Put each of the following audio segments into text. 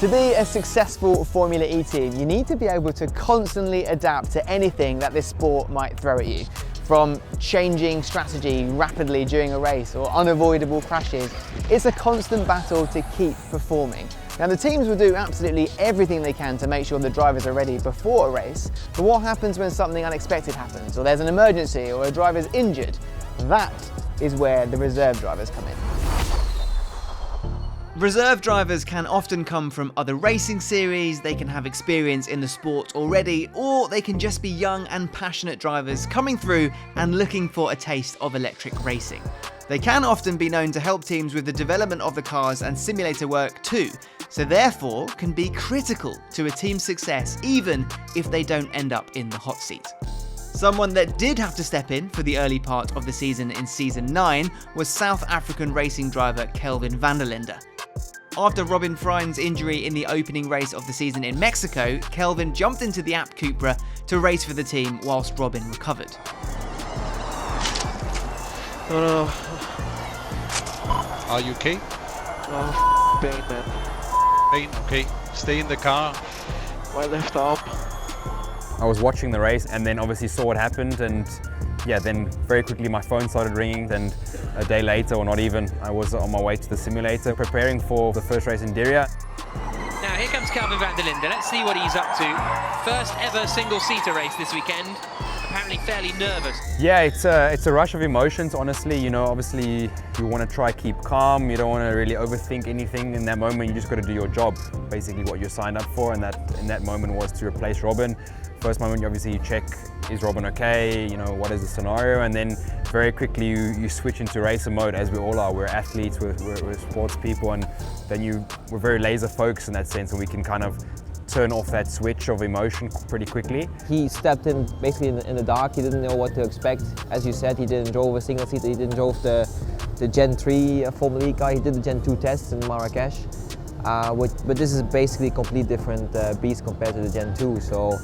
To be a successful Formula E team, you need to be able to constantly adapt to anything that this sport might throw at you. From changing strategy rapidly during a race or unavoidable crashes, it's a constant battle to keep performing. Now the teams will do absolutely everything they can to make sure the drivers are ready before a race, but what happens when something unexpected happens, or there's an emergency, or a driver's injured? That is where the reserve drivers come in. Reserve drivers can often come from other racing series, they can have experience in the sport already, or they can just be young and passionate drivers coming through and looking for a taste of electric racing. They can often be known to help teams with the development of the cars and simulator work too, so therefore can be critical to a team's success even if they don't end up in the hot seat. Someone that did have to step in for the early part of the season in Season 9 was South African racing driver Kelvin van der Linde. After Robin Frijn's injury in the opening race of the season in Mexico, Kelvin jumped into the Abt Cupra to race for the team whilst Robin recovered. Oh no. Are you okay? Oh, pain, man. Pain, okay. Stay in the car. My left arm. I was watching the race and then obviously saw what happened, and yeah, then very quickly my phone started ringing, and a day later, or not even, I was on my way to the simulator preparing for the first race in Diriyah. Now here comes Kelvin van der Linde. Let's see what he's up to. First ever single-seater race this weekend. Apparently fairly nervous. Yeah, it's a rush of emotions, honestly. You know, obviously you want to try keep calm. You don't want to really overthink anything in that moment. You just got to do your job, basically what you're signed up for, and that in that moment was to replace Robin. First moment, obviously you check, is Robin okay? You know, what is the scenario? And then very quickly you switch into racer mode, as we all are. We're athletes, we're sports people, and then we're very laser focused in that sense, and we can kind of turn off that switch of emotion pretty quickly. He stepped in basically in the dark. He didn't know what to expect. As you said, he didn't drove a single seater. He didn't drove the Gen 3 Formula E car. He did the Gen 2 tests in Marrakesh. But this is basically a complete different beast compared to the Gen 2. So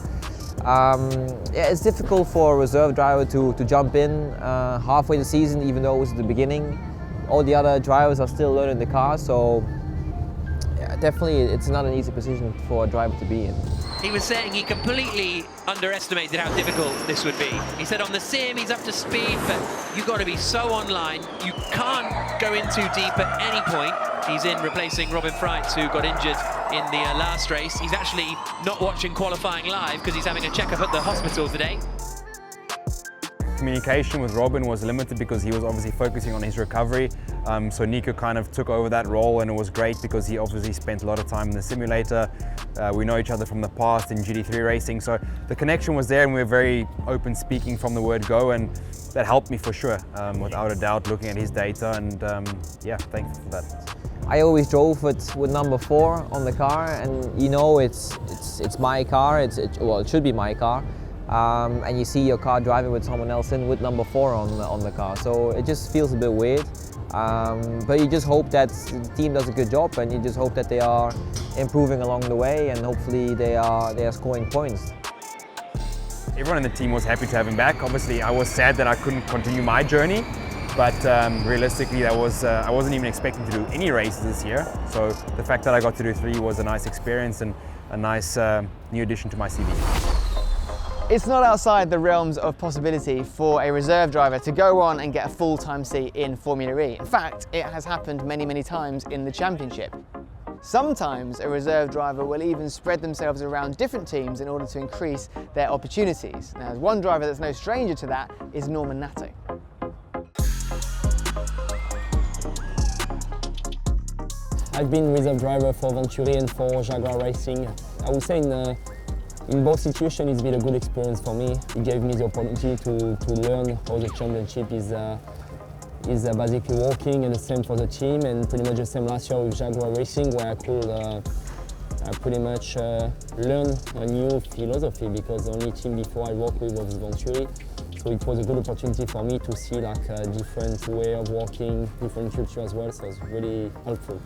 yeah, it's difficult for a reserve driver to jump in halfway the season, even though it was the beginning. All the other drivers are still learning the car, so yeah, definitely it's not an easy position for a driver to be in. He was saying he completely underestimated how difficult this would be. He said on the sim he's up to speed, but you've got to be so online. You can't go in too deep at any point. He's in replacing Robin Frijns, who got injured in the last race. He's actually not watching qualifying live because he's having a checkup at the hospital today. Communication with Robin was limited because he was obviously focusing on his recovery. So Nico kind of took over that role, and it was great because he obviously spent a lot of time in the simulator. We know each other from the past in GT3 racing, so the connection was there, and we were very open speaking from the word go, and that helped me for sure, without a doubt, looking at his data, and yeah, thankful for that. I always drove with number 4 on the car, and you know it's my car. Well, it should be my car. And you see your car driving with someone else in with number 4 on the car, so it just feels a bit weird. But you just hope that the team does a good job, and you just hope that they are improving along the way, and hopefully they are scoring points. Everyone in the team was happy to have him back. Obviously, I was sad that I couldn't continue my journey, but realistically, that was I wasn't even expecting to do any races this year. So the fact that I got to do 3 was a nice experience and a nice new addition to my CV. It's not outside the realms of possibility for a reserve driver to go on and get a full-time seat in Formula E. In fact, it has happened many, many times in the championship. Sometimes a reserve driver will even spread themselves around different teams in order to increase their opportunities. Now, one driver that's no stranger to that is Norman Nato. I've been reserve driver for Venturi and for Jaguar Racing. I would say in both situations it's been a good experience for me. It gave me the opportunity to learn how the championship is basically working, and the same for the team, and pretty much the same last year with Jaguar Racing, where I could pretty much learn a new philosophy, because the only team before I worked with was Venturi. So it was a good opportunity for me to see like a different way of working, different culture as well, so it's really helpful.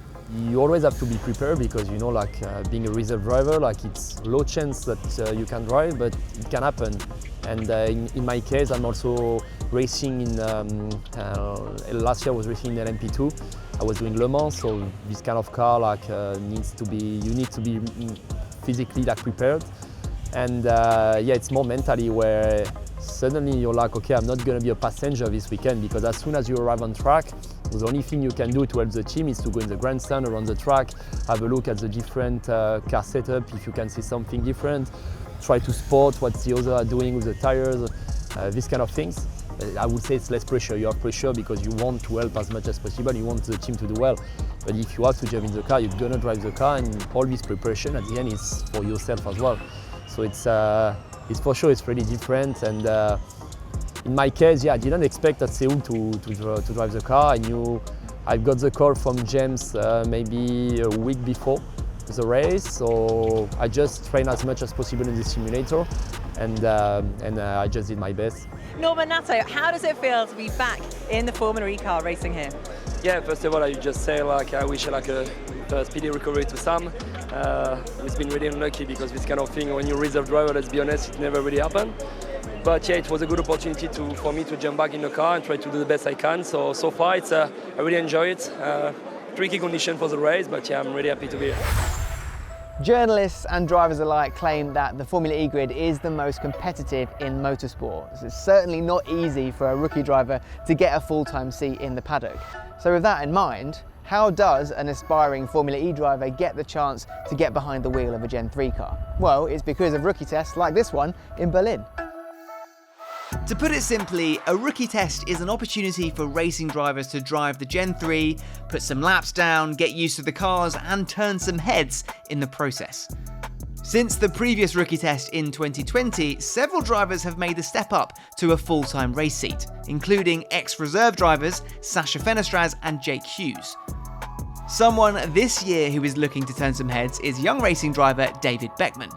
You always have to be prepared, because you know, like being a reserve driver, like it's low chance that you can drive, but it can happen. And in my case, I'm also racing in last year I was racing in LMP2, I was doing Le Mans, so this kind of car like you need to be physically like prepared. And yeah, it's more mentally where suddenly you're like, okay, I'm not going to be a passenger this weekend, because as soon as you arrive on track, the only thing you can do to help the team is to go in the grandstand around the track, have a look at the different car setup, if you can see something different, try to spot what the others are doing with the tires, these kind of things. I would say it's less pressure. You have pressure because you want to help as much as possible, you want the team to do well. But if you have to jump in the car, you're going to drive the car, and all this preparation at the end is for yourself as well. So it's for sure, it's really different. And in my case, yeah, I didn't expect at Seoul to drive the car. I got the call from James maybe a week before the race, so I just trained as much as possible in the simulator, and I just did my best. Norman Nato, how does it feel to be back in the Formula E car racing here? Yeah, first of all, I just say like I wish like a speedy recovery to Sam. He's been really unlucky because this kind of thing, when you're reserve driver, let's be honest, it never really happened. But yeah, it was a good opportunity for me to jump back in the car and try to do the best I can. So far, I really enjoy it. Tricky condition for the race, but yeah, I'm really happy to be here. Journalists and drivers alike claim that the Formula E grid is the most competitive in motorsport. It's certainly not easy for a rookie driver to get a full-time seat in the paddock. So with that in mind, how does an aspiring Formula E driver get the chance to get behind the wheel of a Gen 3 car? Well, it's because of rookie tests like this one in Berlin. To put it simply, a rookie test is an opportunity for racing drivers to drive the Gen 3, put some laps down, get used to the cars and turn some heads in the process. Since the previous rookie test in 2020, several drivers have made the step up to a full-time race seat, including ex-reserve drivers Sasha Fenestraz and Jake Hughes. Someone this year who is looking to turn some heads is young racing driver David Beckmann.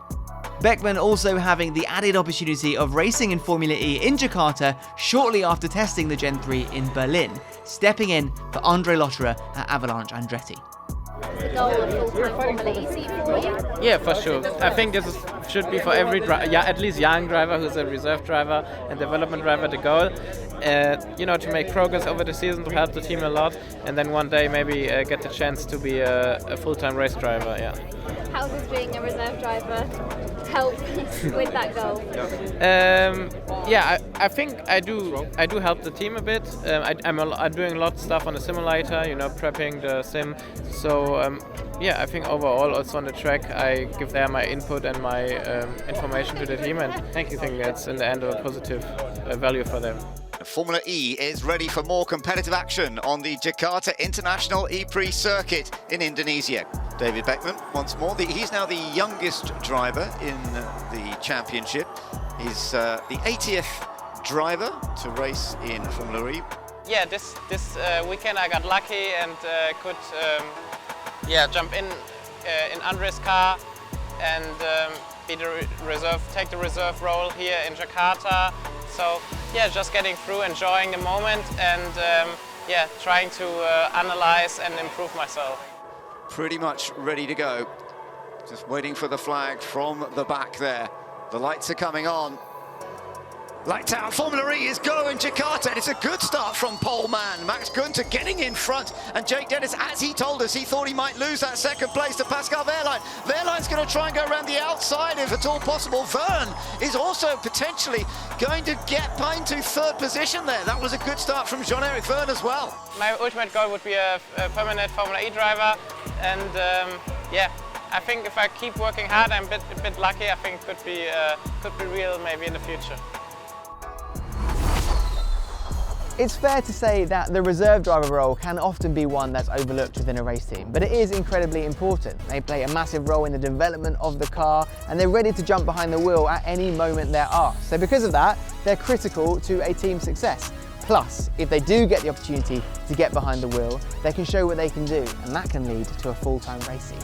Beckmann also having the added opportunity of racing in Formula E in Jakarta shortly after testing the Gen 3 in Berlin, stepping in for Andre Lotterer at Avalanche Andretti. Yeah, for sure. I think this should be for every at least young driver who's a reserve driver and development driver the goal. To make progress over the season, to help the team a lot, and then one day maybe get the chance to be a full-time race driver. Yeah. How does being a reserve driver help with that goal? I think I do help the team a bit. I'm doing a lot of stuff on the simulator, prepping the sim. So I think overall also on the track I give there my input and my information to the team, and I think that's in the end a positive value for them. Formula E is ready for more competitive action on the Jakarta International E-Prix circuit in Indonesia. David Beckmann, once more, he's now the youngest driver in the championship. He's the 80th driver to race in Formula E. Yeah, this weekend I got lucky and could jump in Andre's car and be the take the reserve role here in Jakarta. So just getting through, enjoying the moment, and trying to analyze and improve myself. Pretty much ready to go. Just waiting for the flag from the back there. The lights are coming on. Lights out, Formula E is go in Jakarta, and it's a good start from pole man. Max Günther getting in front, and Jake Dennis, as he told us, he thought he might lose that second place to Pascal Wehrlein. Wehrlein's going to try and go around the outside if at all possible. Verne is also potentially going to get into third position there. That was a good start from Jean-Eric Verne as well. My ultimate goal would be a permanent Formula E driver, and I think if I keep working hard, I'm a bit lucky. I think it could be real maybe in the future. It's fair to say that the reserve driver role can often be one that's overlooked within a race team, but it is incredibly important. They play a massive role in the development of the car, and they're ready to jump behind the wheel at any moment there are. So because of that, they're critical to a team's success. Plus, if they do get the opportunity to get behind the wheel, they can show what they can do, and that can lead to a full-time race seat.